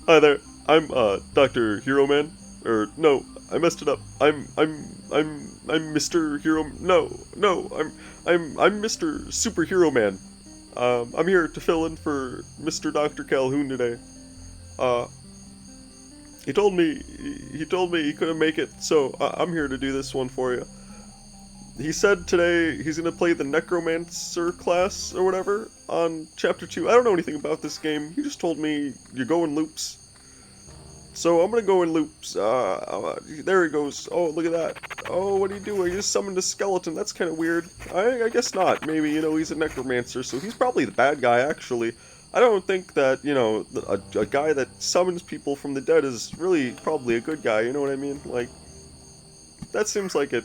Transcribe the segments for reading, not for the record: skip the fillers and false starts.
Hi there. I'm Dr. Hero Man. Or no, I messed it up. I'm Mr. Hero. No, I'm Mr. Superhero Man. I'm here to fill in for Mr. Dr. Calhoun today. Uh, he told me he couldn't make it, so I'm here to do this one for you. He said today he's gonna play the Necromancer class or whatever on Chapter 2. I don't know anything about this game. He just told me you go in loops. So I'm gonna go in loops. There he goes. Oh, look at that. Oh, what are you doing? You just summoned a skeleton. That's kind of weird. I guess not. Maybe, he's a necromancer, so he's probably the bad guy, actually. I don't think that, a guy that summons people from the dead is really probably a good guy, you know what I mean? Like, that seems like it.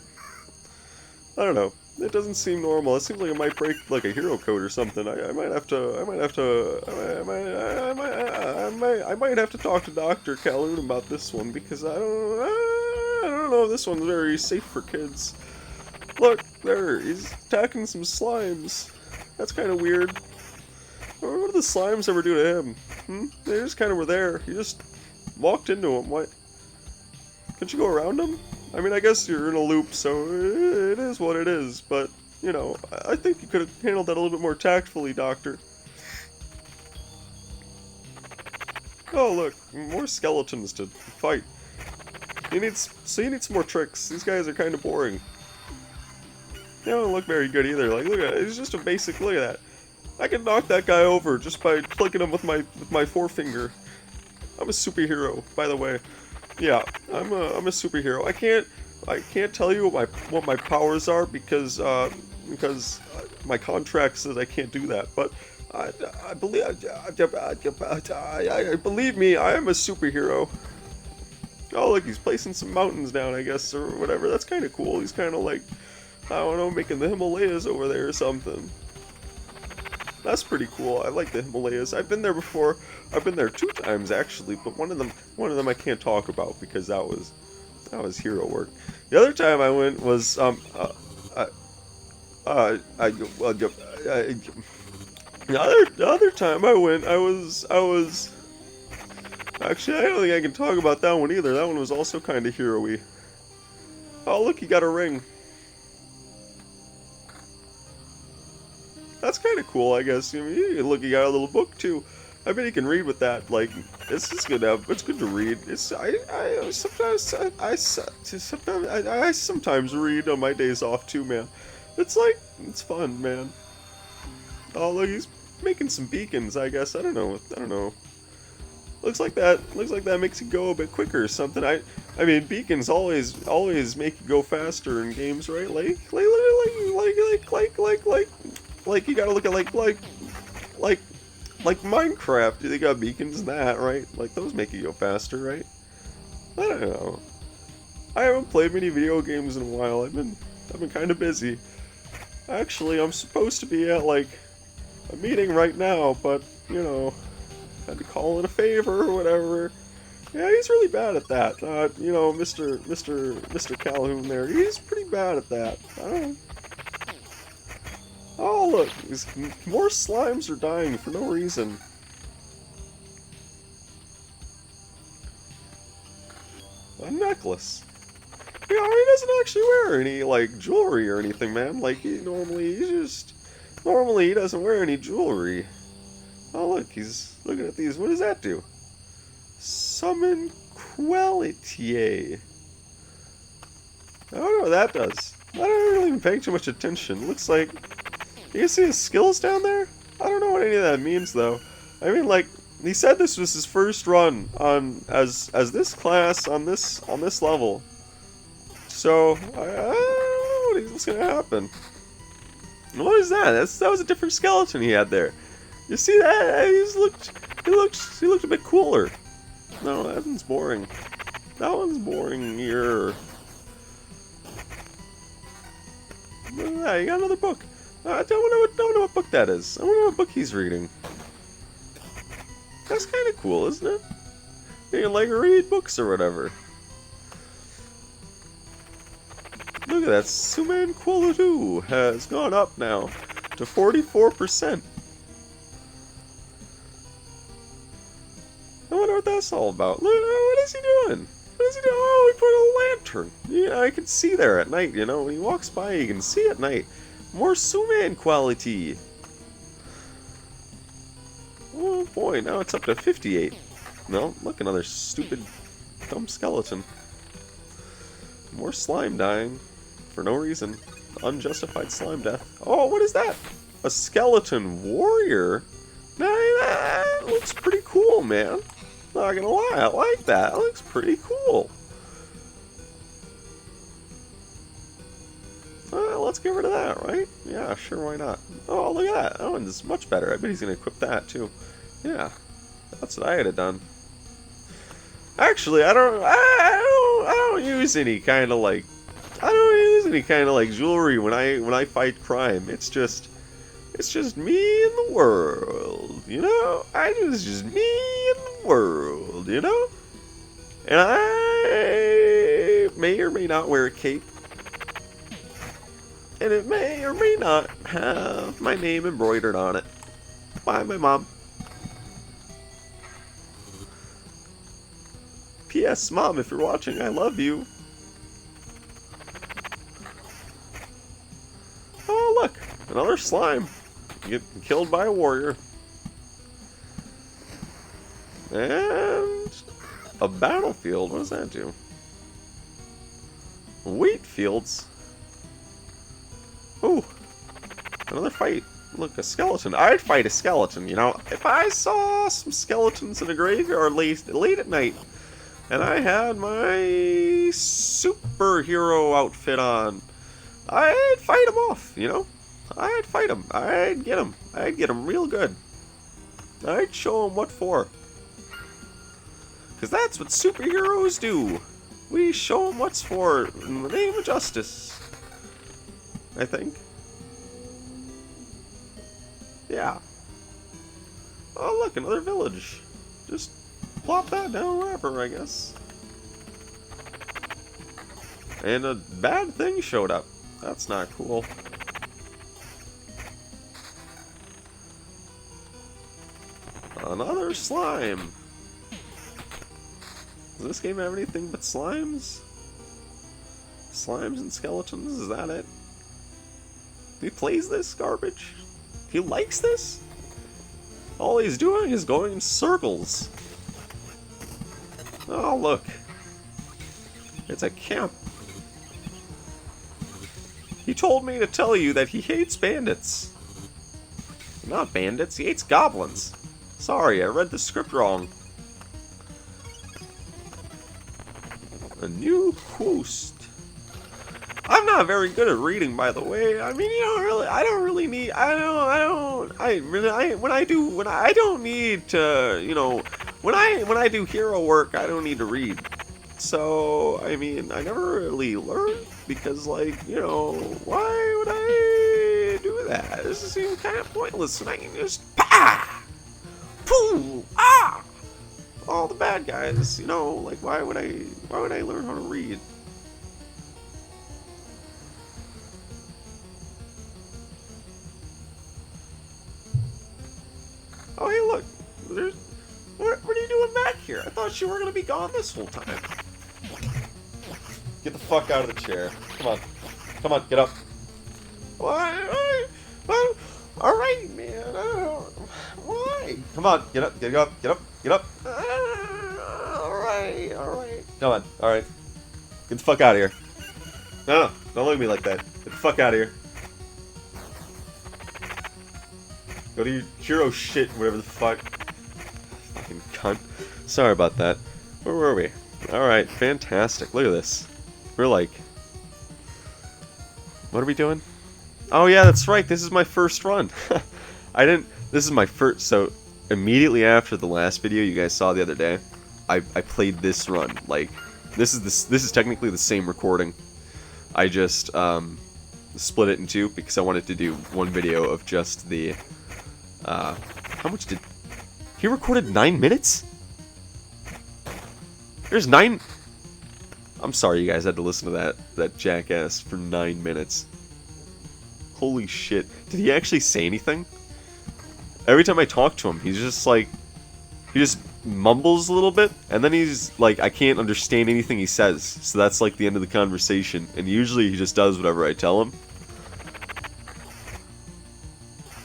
I don't know. It doesn't seem normal. It seems like it might break like a hero code or something. I might have to. I might have to talk to Doctor Calhoun about this one because I don't know if this one's very safe for kids. Look, there, he's attacking some slimes. That's kind of weird. What did the slimes ever do to him? They just kind of were there. He just walked into them. What? Can't you go around them? I mean, I guess you're in a loop, so it is what it is, but, I think you could have handled that a little bit more tactfully, Doctor. Oh, look, more skeletons to fight. You need some more tricks. These guys are kind of boring. They don't look very good either. Like, look at it. It's just a basic, look at that. I can knock that guy over just by clicking him with my forefinger. I'm a superhero, by the way. Yeah, I'm a superhero. I can't tell you what my powers are because my contract says I can't do that. But I believe me, I am a superhero. Oh, look, he's placing some mountains down, I guess, or whatever. That's kind of cool. He's kind of like, I don't know, making the Himalayas over there or something. That's pretty cool. I like the Himalayas. I've been there before. I've been there 2 times actually, but one of them I can't talk about because that was hero work. The other time I went was the other time I went I was actually I don't think I can talk about that one either. That one was also kind of hero-y. Oh, look, he got a ring. That's kind of cool, I guess. I mean, look, he got a little book too. I bet he can read with that. Like, this is good. It's good to read. I sometimes read on my days off too, man. It's fun, man. Oh, look, he's making some beacons. I guess I don't know. Looks like that makes it go a bit quicker or something. I mean, beacons always make you go faster in games, right? Like you gotta look at like Minecraft. They got beacons and that, right? Like those make you go faster, right? I don't know. I haven't played many video games in a while. I've been kind of busy. Actually, I'm supposed to be at like a meeting right now, but had to call in a favor or whatever. Yeah, he's really bad at that. Mr. Calhoun there, he's pretty bad at that. I don't know. Oh, look, more slimes are dying for no reason. A necklace. He doesn't actually wear any, like, jewelry or anything, man. Like, normally he doesn't wear any jewelry. Oh, look, he's looking at these. What does that do? Summon Qualitier. I don't know what that does. I don't really even pay too much attention. Looks like... You can see his skills down there? I don't know what any of that means, though. I mean, like, he said this was his first run on as this class on this level. So I don't know what's gonna happen. What is that? That was a different skeleton he had there. You see that? He looked a bit cooler. No, that one's boring. That one's boring here. Look at that, you got another book. I don't know what book that is. I wonder what book he's reading. That's kind of cool, isn't it? You can, like, read books or whatever. Look at that. Suman Qualitu has gone up now to 44%. I wonder what that's all about. Look, what is he doing? What is he doing? Oh, he put a lantern. Yeah, I can see there at night, you know. When he walks by, you can see at night. More Suman quality. Oh boy, now it's up to 58. No, look, another stupid, dumb skeleton. More slime dying. For no reason. Unjustified slime death. Oh, what is that? A skeleton warrior? Man, that looks pretty cool, man. Not gonna lie, I like that. It looks pretty cool. Let's get rid of that, right? Yeah, sure, why not? Oh, look at that. That one's much better. I bet he's gonna equip that, too. Yeah, that's what I had have done. Actually, I don't use any kind of like, jewelry when I fight crime. It's just me and the world, you know? It's just me and the world, you know? And I may or may not wear a cape. And it may or may not have my name embroidered on it by my mom. P.S. Mom, if you're watching, I love you. Oh, look, another slime. Get killed by a warrior. And a battlefield. What does that do? Wheat fields. Ooh, another fight. Look, a skeleton. I'd fight a skeleton, you know. If I saw some skeletons in a graveyard late at night, and I had my superhero outfit on, I'd fight them off, you know. I'd fight them. I'd get them. I'd get them real good. I'd show them what for. Because that's what superheroes do. We show them what's for in the name of justice. I think. Yeah. Oh, look, another village. Just plop that down wherever, I guess. And a bad thing showed up. That's not cool. Another slime. Does this game have anything but slimes? Slimes and skeletons, is that it? He plays this garbage? He likes this? All he's doing is going in circles. Oh, look. It's a camp. He told me to tell you that he hates bandits. Not bandits, he hates goblins. Sorry, I read the script wrong. A new host. I'm not very good at reading, by the way. I mean, I don't need to, you know, when I do hero work, I don't need to read. So, I mean, I never really learned because, like, you know, why would I do that? This seems kind of pointless, and I can just pooh, ah, all the bad guys, you know, like, why would I learn how to read? Oh, hey, look, what are you doing back here? I thought you were gonna be gone this whole time. Get the fuck out of the chair. Come on, get up. Why? Alright, man, why? Come on, get up. Alright. Come on, alright. Get the fuck out of here. No, don't look at me like that. Get the fuck out of here. Go to your hero shit, whatever the fuck. Fucking cunt. Sorry about that. Where were we? Alright, fantastic. Look at this. We're like... What are we doing? Oh yeah, that's right. This is my first run. This is my first... So, immediately after the last video you guys saw the other day, I played this run. Like, this is technically the same recording. I just, split it in two because I wanted to do one video of just the... how much did... He recorded 9 minutes? There's 9... I'm sorry you guys had to listen to that jackass for 9 minutes. Holy shit. Did he actually say anything? Every time I talk to him, he's just like... He just mumbles a little bit, and then he's like, I can't understand anything he says, so that's like the end of the conversation, and usually he just does whatever I tell him.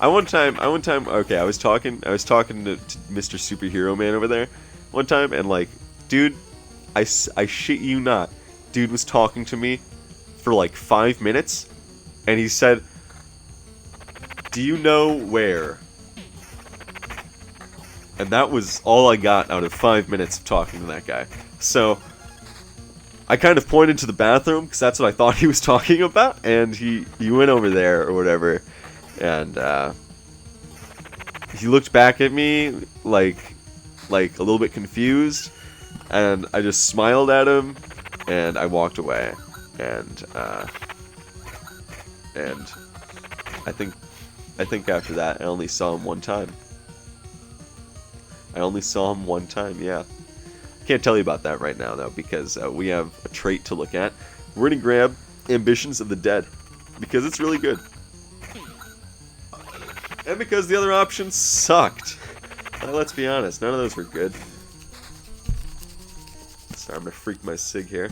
I one time, okay, I was talking to Mr. Superhero Man over there one time, and like, dude, I shit you not, dude was talking to me for like 5 minutes, and he said, "Do you know where?" And that was all I got out of 5 minutes of talking to that guy. So, I kind of pointed to the bathroom, because that's what I thought he was talking about, and he went over there, or whatever, and, he looked back at me, like a little bit confused, and I just smiled at him, and I walked away, and I think after that, I only saw him one time. Yeah. Can't tell you about that right now, though, because we have a trait to look at. We're going to grab Ambitions of the Dead, because it's really good. And because the other options sucked. Let's be honest, none of those were good. Sorry, I'm going to freak my sig here.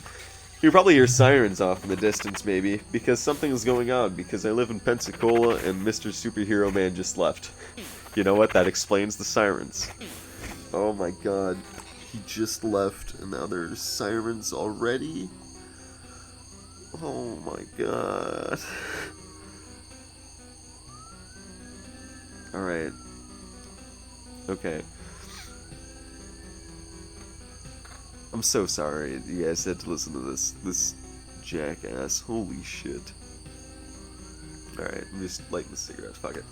You probably hear sirens off in the distance, maybe, because something is going on, because I live in Pensacola and Mr. Superhero Man just left. You know what? That explains the sirens. Oh my god. He just left, and now there's sirens already? Oh my god. Alright. Okay. I'm so sorry you guys had to listen to this jackass. Holy shit. Alright, I'm just lighting the cigarette. Fuck it.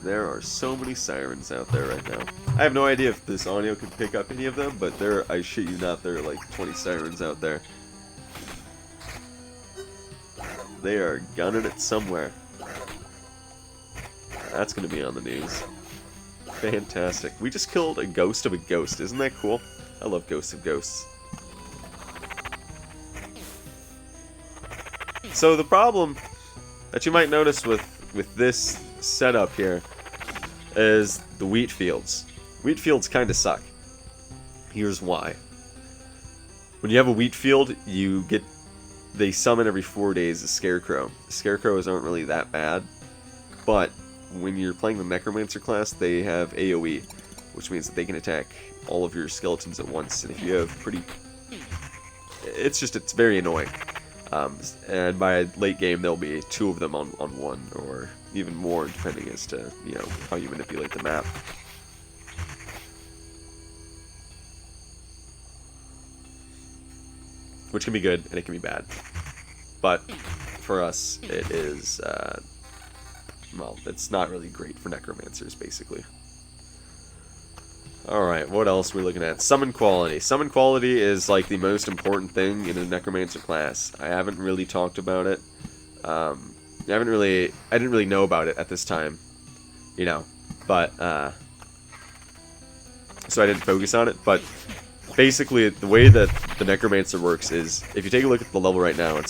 There are so many sirens out there right now. I have no idea if this audio can pick up any of them, but I shit you not, there are like 20 sirens out there. They are gunning it somewhere. That's gonna be on the news. Fantastic. We just killed a ghost of a ghost. Isn't that cool? I love ghosts of ghosts. So the problem that you might notice with this setup here is the wheat fields. Wheat fields kind of suck. Here's why. When you have a wheat field, they summon every 4 days a scarecrow. Scarecrows aren't really that bad, but when you're playing the Necromancer class, they have AoE, which means that they can attack all of your skeletons at once, and if you have it's very annoying. And by late game, there'll be 2 of them on one, or even more, depending as to, how you manipulate the map. Which can be good, and it can be bad. But, for us, it is, well, it's not really great for Necromancers, basically. Alright, what else are we looking at? Summon quality. Summon quality is, like, the most important thing in a Necromancer class. I haven't really talked about it. I didn't really know about it at this time. But, so I didn't focus on it, but basically, the way that the Necromancer works is, if you take a look at the level right now,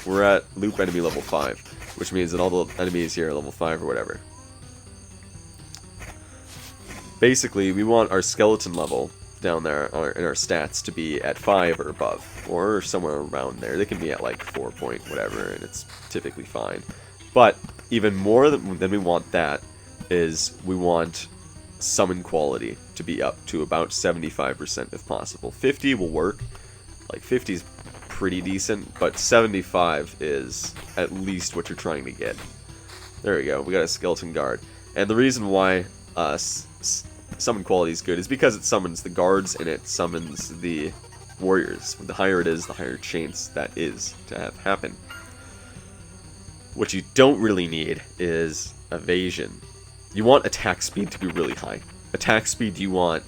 we're at loop enemy level 5, which means that all the enemies here are level 5 or whatever. Basically, we want our skeleton level down there in our stats to be at 5 or above, or somewhere around there. They can be at like 4 point whatever, and it's typically fine. But even more than we want that is we want summon quality to be up to about 75% if possible. 50 will work. Like 50 is pretty decent, but 75 is at least what you're trying to get. There we go. We got a skeleton guard, and the reason why summon quality is good is because it summons the guards and it summons the warriors. The higher it is, the higher chance that is to have happen. What you don't really need is evasion. You want attack speed to be really high. Attack speed you want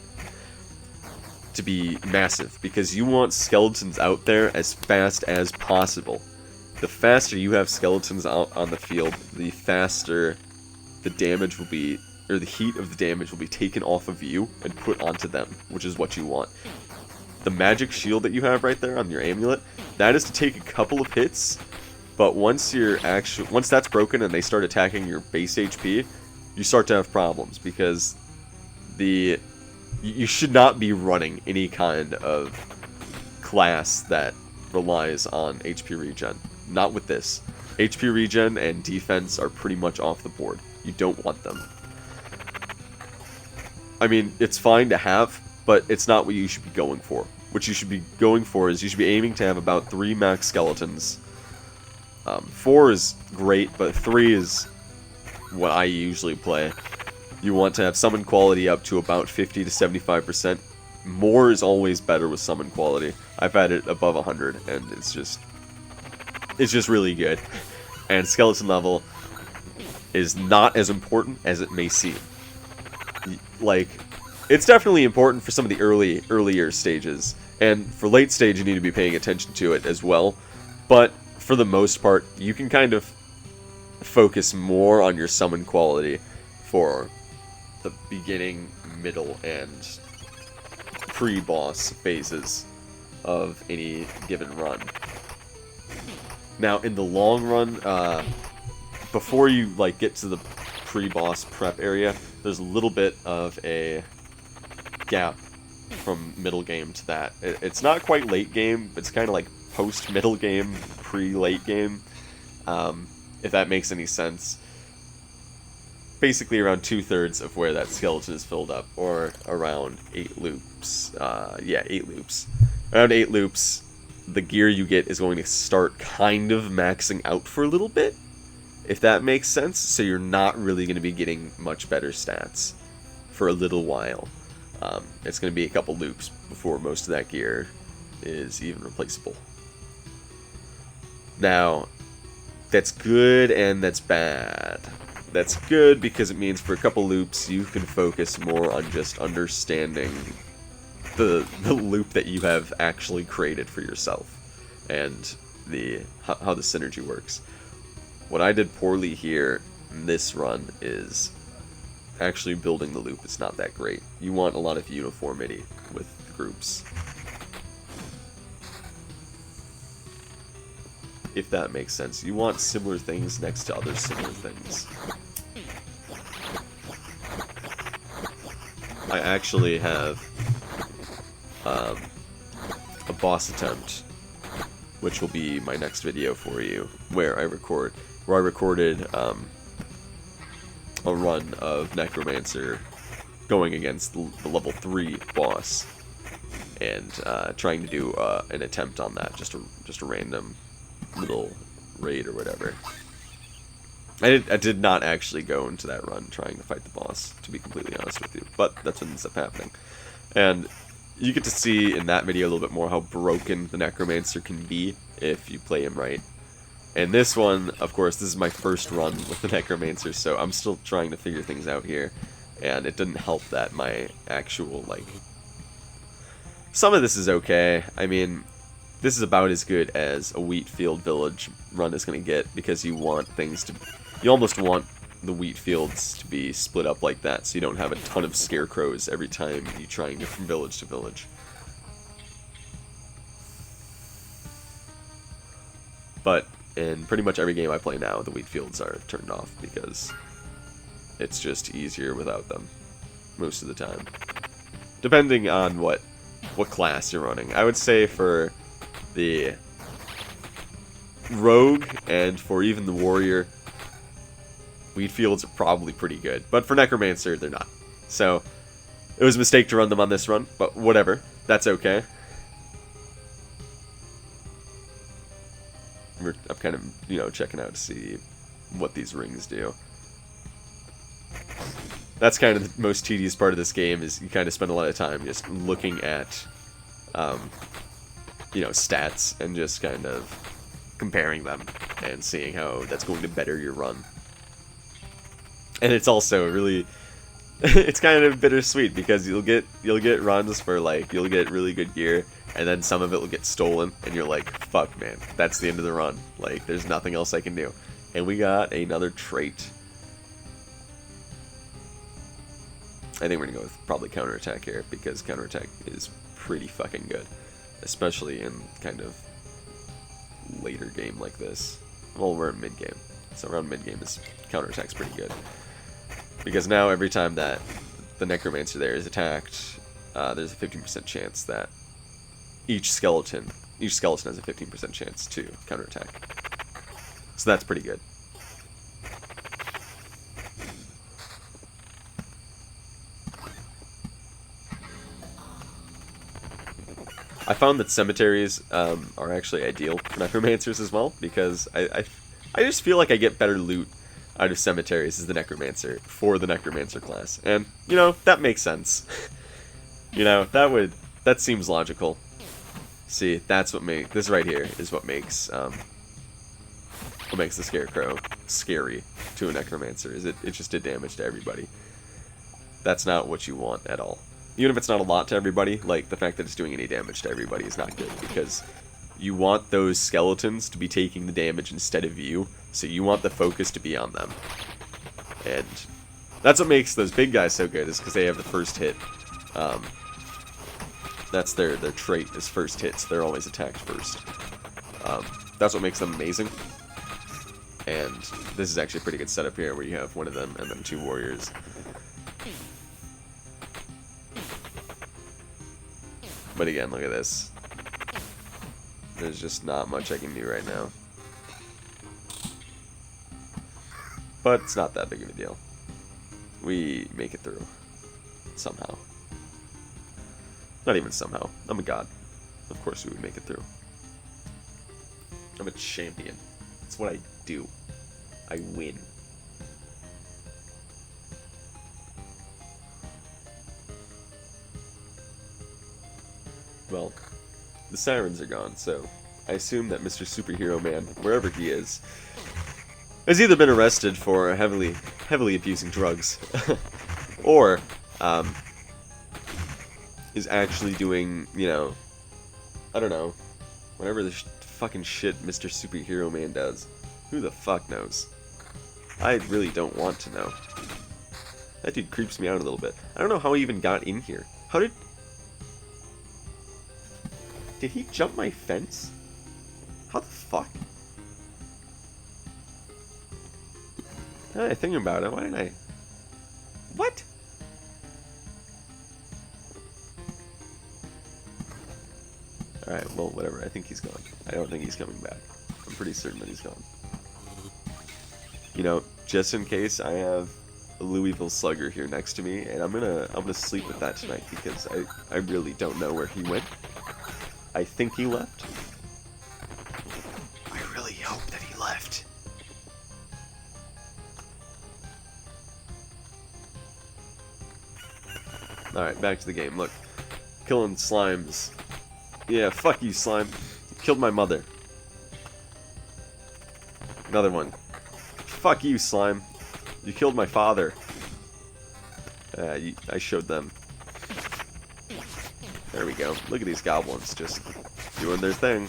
to be massive, because you want skeletons out there as fast as possible. The faster you have skeletons out on the field, the faster the damage will be, or the heat of the damage will be taken off of you and put onto them, which is what you want. The magic shield that you have right there on your amulet, that is to take a couple of hits But once that's broken and they start attacking your base HP, you start to have problems because you should not be running any kind of class that relies on HP regen. Not with this. HP regen and defense are pretty much off the board. You don't want them. I mean, it's fine to have, but it's not what you should be going for. What you should be going for is you should be aiming to have about 3 max skeletons. 4 is great, but 3 is what I usually play. You want to have summon quality up to about 50 to 75%. More is always better with summon quality. I've had it above 100, and it's just really good. And skeleton level is not as important as it may seem. Like, it's definitely important for some of the earlier stages, and for late stage you need to be paying attention to it as well. But for the most part, you can kind of focus more on your summon quality for the beginning, middle, and pre-boss phases of any given run. Now, in the long run, before you get to the pre-boss prep area, there's a little bit of a gap from middle game to that. It's not quite late game, but it's kind of like post-middle game, pre-late game, if that makes any sense. Basically around 2/3 of where that skeleton is filled up, or around 8 loops. 8 loops. Around 8 loops, the gear you get is going to start kind of maxing out for a little bit, if that makes sense. So you're not really going to be getting much better stats for a little while. It's going to be a couple loops before most of that gear is even replaceable. Now, that's good and that's bad. That's good because it means for a couple loops you can focus more on just understanding the loop that you have actually created for yourself and how the synergy works. What I did poorly here in this run is actually building the loop. It's not that great. You want a lot of uniformity with groups, if that makes sense. You want similar things next to other similar things. I actually have a boss attempt, which will be my next video for you, where I recorded a run of Necromancer going against the level 3 boss, and trying to do an attempt on that, just a random little raid or whatever. I did not actually go into that run trying to fight the boss, to be completely honest with you, but that's what ends up happening. And you get to see in that video a little bit more how broken the Necromancer can be if you play him right. And this one, of course, this is my first run with the Necromancer, so I'm still trying to figure things out here, and it didn't help that my actual, some of this is okay. I mean, this is about as good as a wheat field village run is going to get, because you almost want the wheat fields to be split up like that, so you don't have a ton of scarecrows every time you try and get from village to village. But in pretty much every game I play now, the wheat fields are turned off, because it's just easier without them, most of the time. Depending on what class you're running. I would say for the rogue and for even the warrior, wheat fields are probably pretty good, but for Necromancer, they're not. So, it was a mistake to run them on this run, but whatever. That's okay. I'm kind of, checking out to see what these rings do. That's kind of the most tedious part of this game, is you kind of spend a lot of time just looking at, stats and just kind of comparing them and seeing how that's going to better your run. And it's also really, it's kind of bittersweet, because you'll get runs where you'll get really good gear, and then some of it will get stolen, and you're like, fuck man, that's the end of the run. There's nothing else I can do. And we got another trait. I think we're gonna go with probably counterattack here, because counterattack is pretty fucking good, especially in kind of later game like this. Well, we're in mid-game. So around mid-game, this counterattack's pretty good. Because now every time that the Necromancer there is attacked, there's a 15% chance that each skeleton has a 15% chance to counterattack. So that's pretty good. I found that cemeteries are actually ideal for Necromancers as well, because I just feel like I get better loot out of cemeteries as the Necromancer for the Necromancer class. And, you know, that makes sense. You know, that seems logical. See, that's what this right here is what makes the Scarecrow scary to a Necromancer, is it just did damage to everybody. That's not what you want at all. Even if it's not a lot to everybody, like, the fact that it's doing any damage to everybody is not good, because you want those skeletons to be taking the damage instead of you, so you want the focus to be on them. And that's what makes those big guys so good, is because they have the first hit. That's their trait, is first hits. They're always attacked first. That's what makes them amazing. And this is actually a pretty good setup here, where you have one of them and then two warriors. But again, look at this. There's just not much I can do right now. But it's not that big of a deal. We make it through. Somehow. Not even somehow. I'm a god. Of course we would make it through. I'm a champion. That's what I do. I win. Well, the sirens are gone, so I assume that Mr. Superhero Man, wherever he is, has either been arrested for heavily abusing drugs, or is actually doing, you know, I don't know, whatever the fucking shit Mr. Superhero Man does. Who the fuck knows? I really don't want to know. That dude creeps me out a little bit. I don't know how he even got in here. How did he jump my fence? How the fuck? Now that I think about it, why didn't I? What? Alright, well, whatever. I think he's gone. I don't think he's coming back. I'm pretty certain that he's gone. You know, just in case, I have a Louisville Slugger here next to me, and I'm gonna sleep with that tonight, because I really don't know where he went. I think he left. I really hope that he left. Alright, back to the game. Look. Killing slimes. Yeah, fuck you, slime. You killed my mother. Another one. Fuck you, slime. You killed my father. I showed them. There we go. Look at these goblins just doing their thing.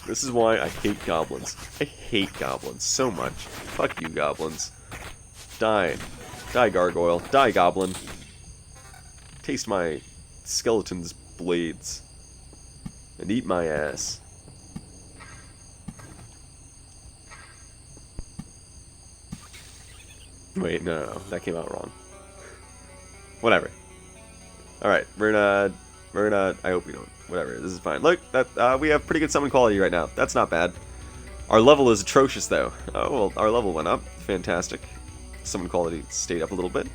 This is why I hate goblins. I hate goblins so much. Fuck you, goblins. Die. Die, gargoyle. Die, goblin. Taste my skeleton's blades. And eat my ass. Wait, no. That came out wrong. Whatever. Alright, we're gonna, I hope we don't, whatever, this is fine. Look, that, we have pretty good summon quality right now. That's not bad. Our level is atrocious, though. Oh, well, our level went up. Fantastic. Summon quality stayed up a little bit.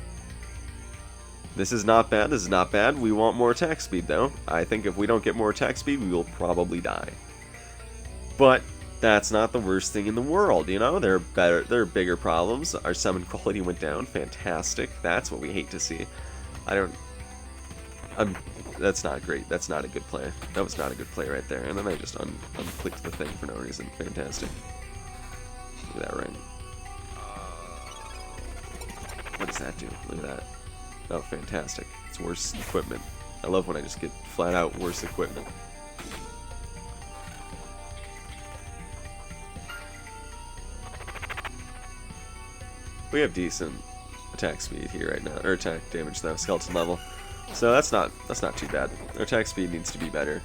This is not bad, this is not bad. We want more attack speed, though. I think if we don't get more attack speed, we will probably die. But that's not the worst thing in the world, you know? There are bigger problems. Our summon quality went down. Fantastic. That's what we hate to see. That's not great. That's not a good play. That was not a good play right there. And then I just unclicked the thing for no reason. Fantastic. Look at that ring. What does that do? Look at that. Oh, fantastic. It's worse equipment. I love when I just get flat out worse equipment. We have decent attack speed here right now, or attack damage though, skeleton level. So that's not too bad. Our attack speed needs to be better.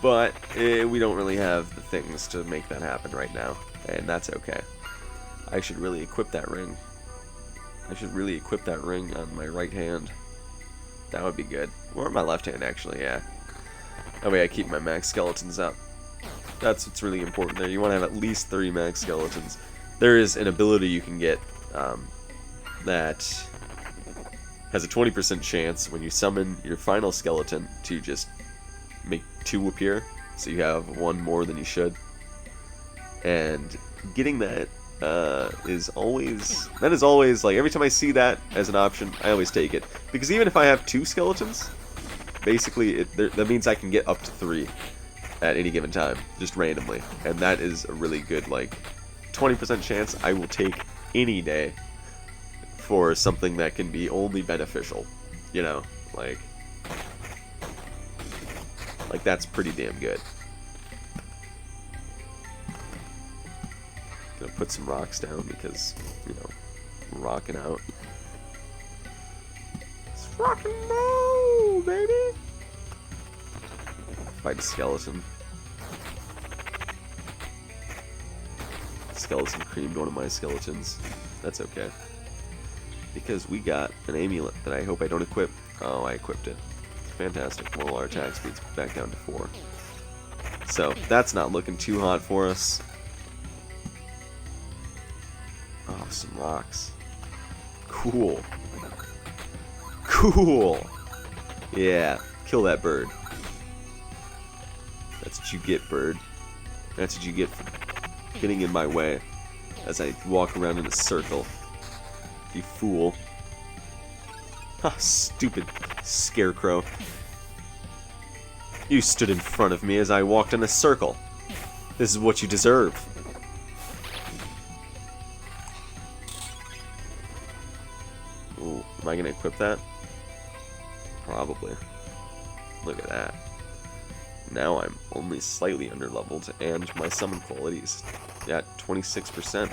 But we don't really have the things to make that happen right now, and that's okay. I should really equip that ring. I should really equip that ring on my right hand. That would be good. Or my left hand, actually, yeah. That way I keep my max skeletons up. That's what's really important there. You want to have at least 3 max skeletons. There is an ability you can get that has a 20% chance when you summon your final skeleton to just make 2 appear. So you have 1 more than you should. And getting that is always like, every time I see that as an option, I always take it, because even if I have 2 skeletons, basically that means I can get up to 3 at any given time, just randomly, and that is a really good, like, 20% chance I will take any day for something that can be only beneficial, you know, like that's pretty damn good. Gonna put some rocks down because, you know, we're rocking out. It's rock and roll, baby! Fight a skeleton. Skeleton creamed one of my skeletons. That's okay. Because we got an amulet that I hope I don't equip. Oh, I equipped it. Fantastic. Well, our attack speed's back down to 4. So, that's not looking too hot for us. Oh, some rocks. Cool. Cool! Yeah, kill that bird. That's what you get, bird. That's what you get for getting in my way as I walk around in a circle. You fool. Ha, stupid scarecrow. You stood in front of me as I walked in a circle. This is what you deserve. Ooh, am I gonna equip that? Probably. Look at that. Now I'm only slightly underleveled, and my summon quality's at 26%.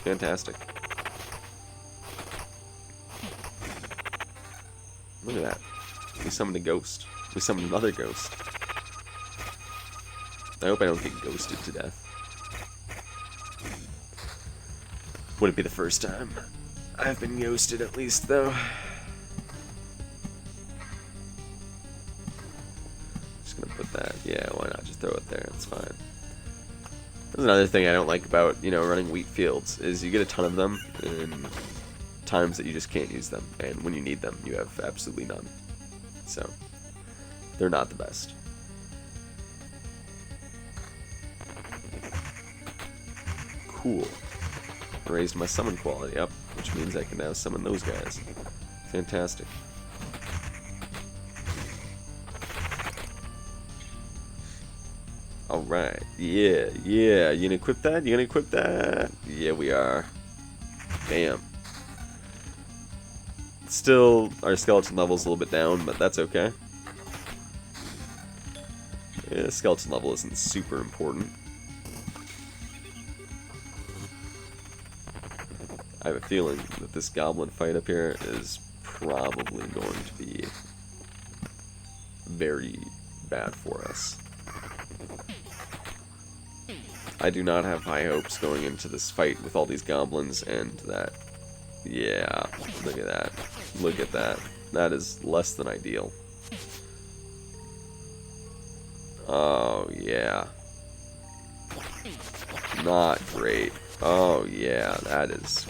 Fantastic. Look at that. We summoned a ghost. We summoned another ghost. I hope I don't get ghosted to death. Wouldn't be the first time I've been ghosted, at least, though. Just gonna put that. Yeah, why not? Just throw it there. It's fine. There's another thing I don't like about, you know, running wheat fields, is you get a ton of them in times that you just can't use them, and when you need them, you have absolutely none. So, they're not the best. Cool. Raised my summon quality up, which means I can now summon those guys. Fantastic. Alright, yeah. You gonna equip that? You gonna equip that? Yeah, we are. Bam. Still, our skeleton level's a little bit down, but that's okay. Yeah, skeleton level isn't super important. I have a feeling that this goblin fight up here is probably going to be very bad for us. I do not have high hopes going into this fight with all these goblins, and that... Yeah, look at that. Look at that. That is less than ideal. Oh, yeah. Not great. Oh, yeah, that is...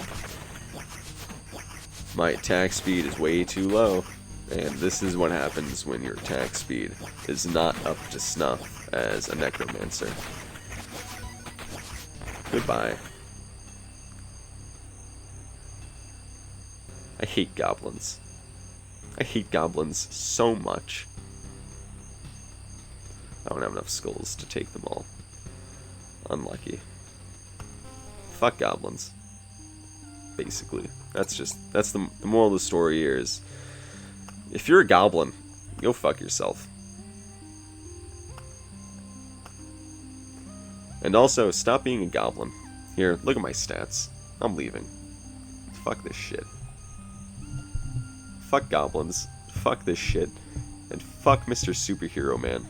My attack speed is way too low. And this is what happens when your attack speed is not up to snuff as a necromancer. Goodbye. I hate goblins. I hate goblins so much. I don't have enough skulls to take them all. Unlucky. Fuck goblins. Basically. That's the moral of the story here is, if you're a goblin, go fuck yourself. And also, stop being a goblin. Here, look at my stats. I'm leaving. Fuck this shit. Fuck goblins. Fuck this shit. And fuck Mr. Superhero Man.